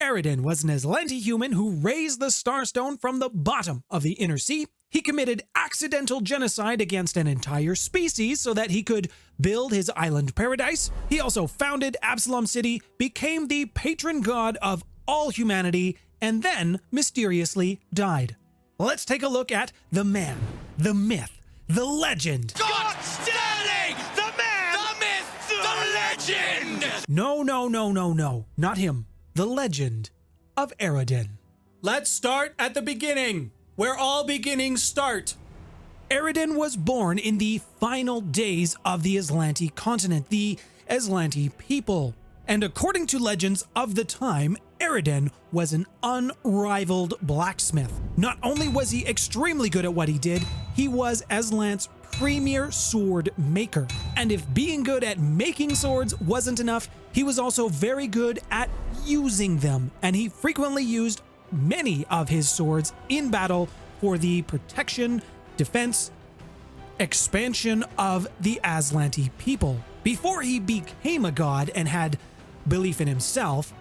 Aroden was an Azlanti human who raised the Starstone from the bottom of the Inner Sea. He committed accidental genocide against an entire species so that he could build his island paradise. He also founded Absalom City, became the patron god of all humanity, and then mysteriously died. Let's take a look at the man, the myth, the legend. God standing! The man! The myth! The legend! No, not him. The legend of Aroden. Let's start at the beginning, where all beginnings start. Aroden was born in the final days of the Azlanti continent, the Azlanti people. And according to legends of the time, Aroden was an unrivaled blacksmith. Not only was he extremely good at what he did, he was Azlant's premier sword maker. And if being good at making swords wasn't enough, he was also very good at using them, and he frequently used many of his swords in battle for the protection, defense, expansion of the Azlanti people. Before he became a god and had belief in himself,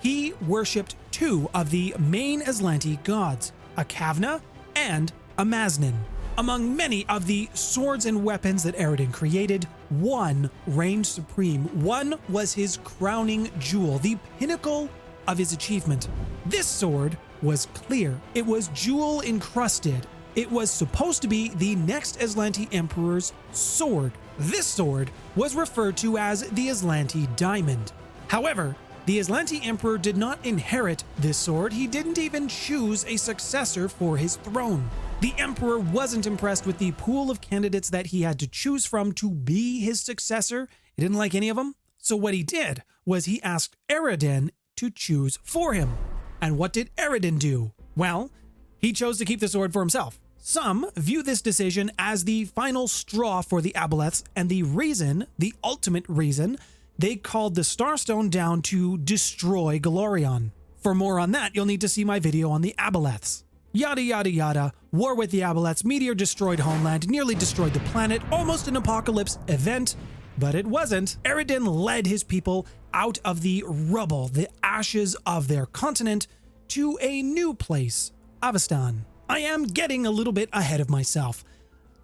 he worshipped two of the main Azlanti gods, a Kavna and a Maznin. Among many of the swords and weapons that Aroden created, one reigned supreme. One was his crowning jewel, the pinnacle of his achievement. This sword was clear. It was jewel encrusted. It was supposed to be the next Azlanti emperor's sword. This sword was referred to as the Azlanti Diamond. However, the Azlanti emperor did not inherit this sword. He didn't even choose a successor for his throne. The emperor wasn't impressed with the pool of candidates that he had to choose from to be his successor. He didn't like any of them. So what he did was he asked Aroden to choose for him. And what did Aroden do? Well, he chose to keep the sword for himself. Some view this decision as the final straw for the Aboleths, and the reason, the ultimate reason, they called the Starstone down to destroy Golarion. For more on that, you'll need to see my video on the Aboleths. Yada yada yada, war with the Aboleths, meteor destroyed homeland, nearly destroyed the planet, almost an apocalypse event, but it wasn't. Aroden led his people out of the rubble, the ashes of their continent, to a new place, Avestan. I am getting a little bit ahead of myself.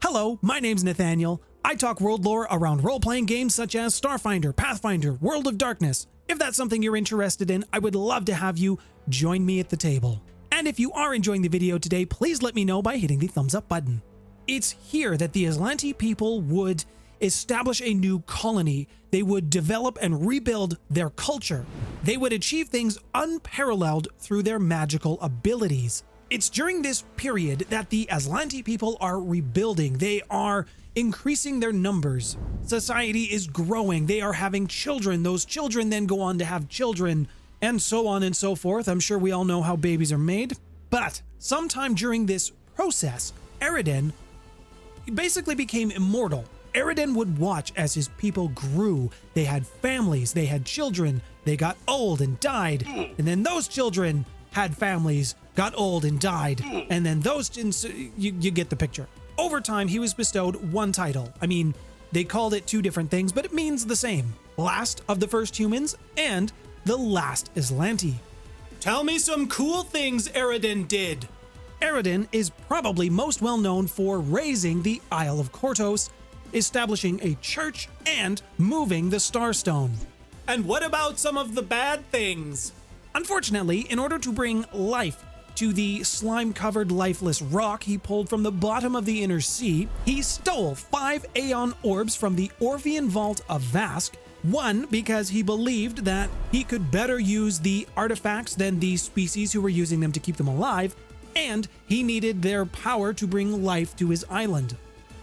Hello, my name's Nathaniel. I talk world lore around role-playing games such as Starfinder, Pathfinder, World of Darkness. If that's something you're interested in, I would love to have you join me at the table. And if you are enjoying the video today, please let me know by hitting the thumbs up button. It's here that the Azlanti people would establish a new colony. They would develop and rebuild their culture. They would achieve things unparalleled through their magical abilities. It's during this period that the Azlanti people are rebuilding. They are increasing their numbers. Society is growing. They are having children. Those children then go on to have children, and so on and so forth. I'm sure we all know how babies are made. But sometime during this process, Aroden basically became immortal. Aroden would watch as his people grew. They had families, they had children, they got old and died. And then those children had families, got old and died. And then you get the picture. Over time, he was bestowed one title. I mean, they called it two different things, but it means the same. Last of the first humans and the last Azlanti. Tell me some cool things Aroden did. Aroden is probably most well known for raising the Isle of Kortos, establishing a church, and moving the Starstone. And what about some of the bad things? Unfortunately, in order to bring life to the slime-covered lifeless rock he pulled from the bottom of the Inner Sea, he stole 5 Aeon orbs from the Orphean Vault of Vask. One, because he believed that he could better use the artifacts than the species who were using them to keep them alive, and he needed their power to bring life to his island.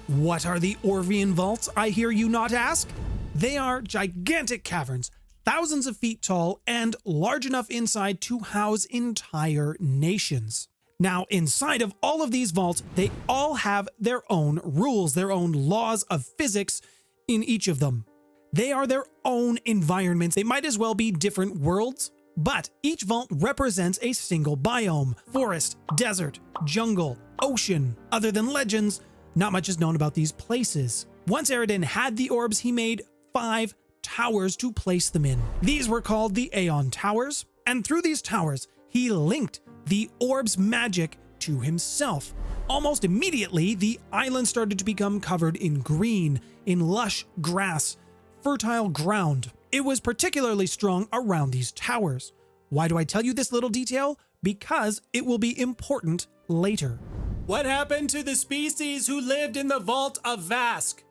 What are the Orphean Vaults, I hear you not ask? They are gigantic caverns, thousands of feet tall, and large enough inside to house entire nations. Now, inside of all of these vaults, they all have their own rules, their own laws of physics in each of them. They are their own environments. They might as well be different worlds, but each vault represents a single biome: forest, desert, jungle, ocean. Other than legends, not much is known about these places. Once Aroden had the orbs, he made 5 towers to place them in. These were called the Aeon Towers, And through these towers, he linked the orb's magic to himself. Almost immediately, the island started to become covered in green, in lush grass, fertile ground. It was particularly strong around these towers. Why do I tell you this little detail? Because it will be important later. What happened to the species who lived in the Vault of Vask?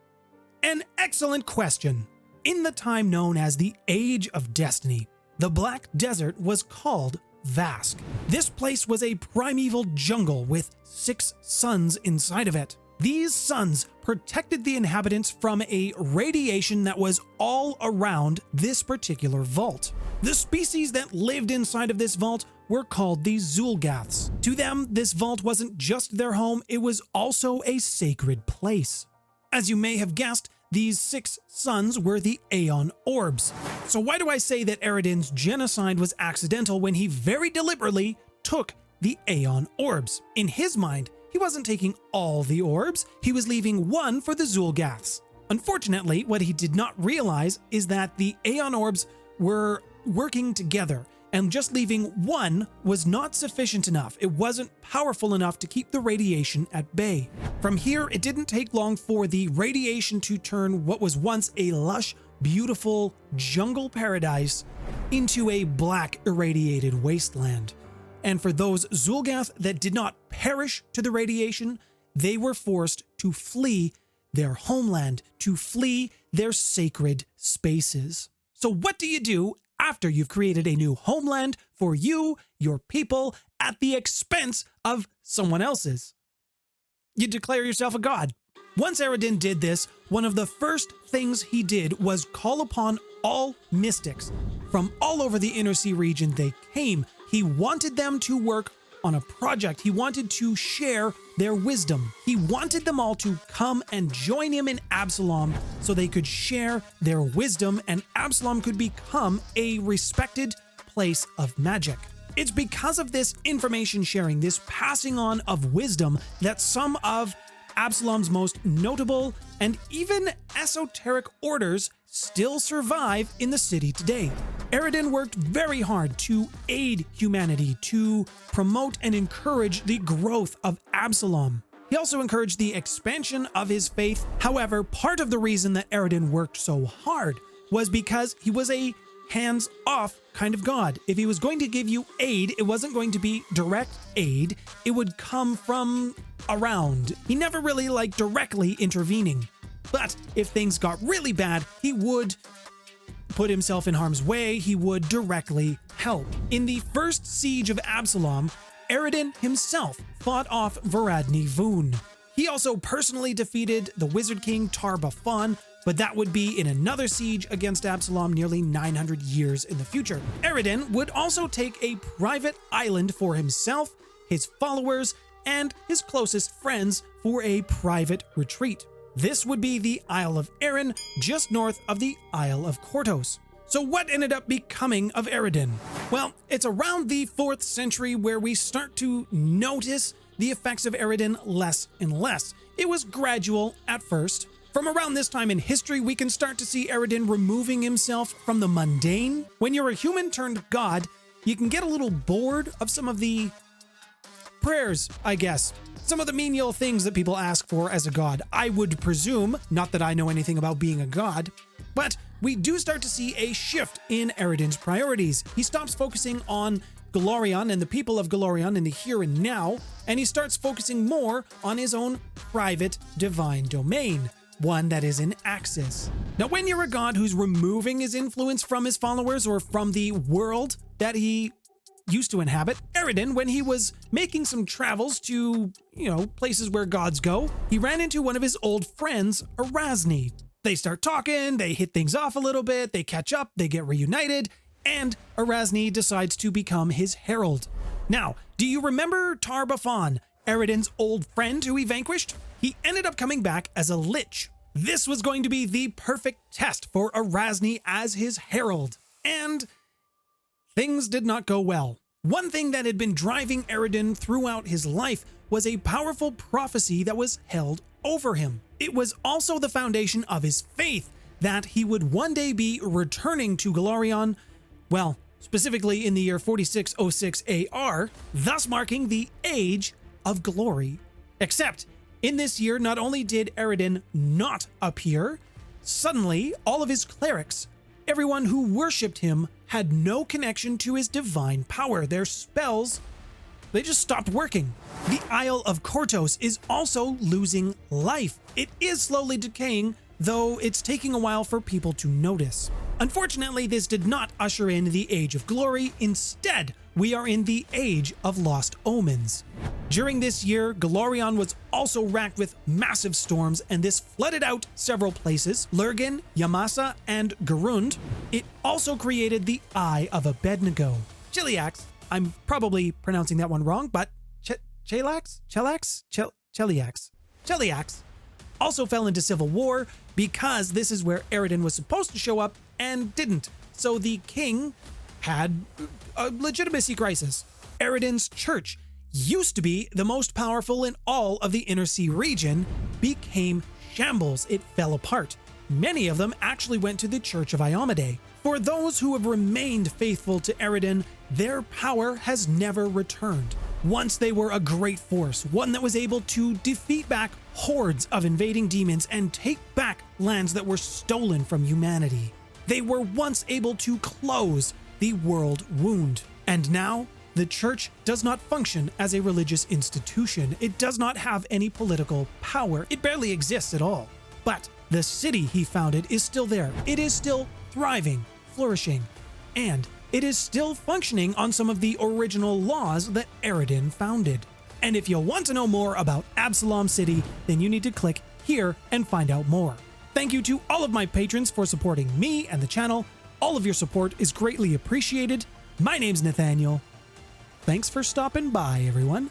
An excellent question. In the time known as the Age of Destiny, the Black Desert was called Vask. This place was a primeval jungle with 6 suns inside of it. These suns protected the inhabitants from a radiation that was all around this particular vault. The species that lived inside of this vault were called the Zulgaths. To them, this vault wasn't just their home, it was also a sacred place. As you may have guessed, these 6 suns were the Aeon Orbs. So why do I say that Aroden's genocide was accidental when he very deliberately took the Aeon Orbs? In his mind, he wasn't taking all the orbs, he was leaving one for the Zulgaths. Unfortunately, what he did not realize is that the Aeon Orbs were working together, and just leaving one was not sufficient enough. It wasn't powerful enough to keep the radiation at bay. From here, it didn't take long for the radiation to turn what was once a lush, beautiful jungle paradise into a black, irradiated wasteland. And for those Zulgath that did not perish to the radiation, they were forced to flee their homeland, to flee their sacred spaces. So what do you do after you've created a new homeland for you, your people, at the expense of someone else's? You declare yourself a god. Once Aroden did this, one of the first things he did was call upon all mystics. From all over the Inner Sea region they came. He wanted them to work on a project. He wanted to share their wisdom. He wanted them all to come and join him in Absalom so they could share their wisdom and Absalom could become a respected place of magic. It's because of this information sharing, this passing on of wisdom, that some of Absalom's most notable and even esoteric orders still survive in the city today. Aroden worked very hard to aid humanity, to promote and encourage the growth of Absalom. He also encouraged the expansion of his faith. However, part of the reason that Aroden worked so hard was because he was a hands-off kind of god. If he was going to give you aid, it wasn't going to be direct aid. It would come from around. He never really liked directly intervening. But if things got really bad, he would put himself in harm's way. He would directly help. In the first siege of Absalom, Aroden himself fought off Varadni Voon. He also personally defeated the Wizard King Tar-Baphon, but that would be in another siege against Absalom nearly 900 years in the future. Aroden would also take a private island for himself, his followers, and his closest friends for a private retreat. This would be the Isle of Arran, just north of the Isle of Kortos. So what ended up becoming of Aroden? Well, it's around the 4th century where we start to notice the effects of Aroden less and less. It was gradual at first. From around this time in history, we can start to see Aroden removing himself from the mundane. When you're a human turned god, you can get a little bored of some of the prayers, I guess. Some of the menial things that people ask for as a god, I would presume, not that I know anything about being a god, but we do start to see a shift in Aroden's priorities. He stops focusing on Golarion and the people of Golarion in the here and now, and he starts focusing more on his own private divine domain, one that is in Axis. Now, when you're a god who's removing his influence from his followers or from the world that he used to inhabit, Aroden, when he was making some travels to, places where gods go, he ran into one of his old friends, Erasni. They start talking, they hit things off a little bit, they catch up, they get reunited, and Erasni decides to become his herald. Now, do you remember Tar-Baphon, Aroden's old friend who he vanquished? He ended up coming back as a lich. This was going to be the perfect test for Erasni as his herald. And things did not go well. One thing that had been driving Aroden throughout his life was a powerful prophecy that was held over him. It was also the foundation of his faith that he would one day be returning to Golarion, well, specifically in the year 4606 AR, thus marking the Age of Glory. Except, in this year, not only did Aroden not appear, suddenly all of his clerics, everyone who worshipped him, had no connection to his divine power. Their spells, they just stopped working. The Isle of Kortos is also losing life. It is slowly decaying, though it's taking a while for people to notice. Unfortunately, this did not usher in the Age of Glory. Instead, we are in the Age of Lost Omens. During this year, Golarion was also racked with massive storms, and this flooded out several places: Lurgan, Yamasa, and Garund. It also created the Eye of Abednego. Cheliax, I'm probably pronouncing that one wrong, but Cheliax also fell into civil war because this is where Aroden was supposed to show up and didn't. So the king had a legitimacy crisis. Aroden's church, used to be the most powerful in all of the Inner Sea region, became shambles. It fell apart. Many of them actually went to the Church of Iomedae. For those who have remained faithful to Aroden, their power has never returned. Once they were a great force, one that was able to defeat back hordes of invading demons and take back lands that were stolen from humanity. They were once able to close the world wound. And now, the church does not function as a religious institution. It does not have any political power. It barely exists at all. But the city he founded is still there. It is still thriving, flourishing, and it is still functioning on some of the original laws that Aroden founded. And if you want to know more about Absalom City, then you need to click here and find out more. Thank you to all of my patrons for supporting me and the channel. All of your support is greatly appreciated. My name's Nathaniel. Thanks for stopping by, everyone.